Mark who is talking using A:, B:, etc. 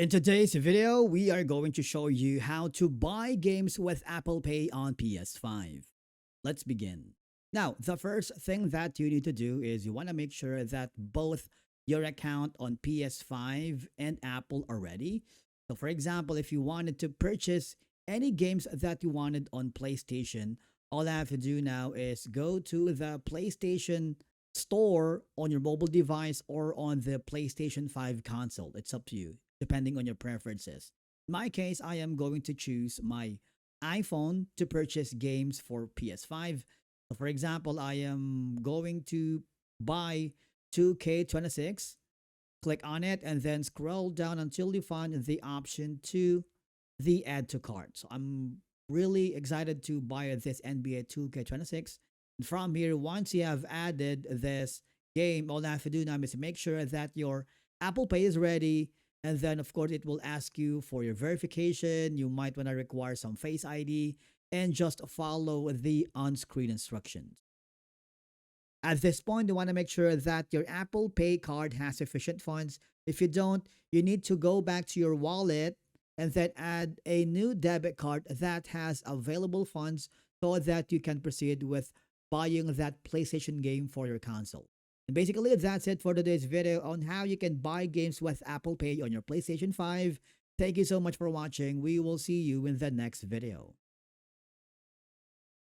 A: In today's video, we are going to show you how to buy games with Apple Pay on PS5. Let's begin. Now, the first thing that you need to do is you want to make sure that both your account on PS5 and Apple are ready. So for example, if you wanted to purchase any games that you wanted on PlayStation, all I have to do now is go to the PlayStation store on your mobile device or on the PlayStation 5 console. It's up to you, depending on your preferences. In my case, I am going to choose my iPhone to purchase games for PS5. So for example, I am going to buy 2K26. Click on it and then scroll down until you find the option to the add to cart. So I'm really excited to buy this NBA 2K26. And from here, once you have added this game, all I have to do now is make sure that your Apple Pay is ready. And then, of course, it will ask you for your verification. You might want to require some Face ID and just follow the on-screen instructions. At this point, you want to make sure that your Apple Pay card has sufficient funds. If you don't, you need to go back to your wallet and then add a new debit card that has available funds so that you can proceed with buying that PlayStation game for your console. And basically, that's it for today's video on how you can buy games with Apple Pay on your PlayStation 5. Thank you so much for watching. We will see you in the next video.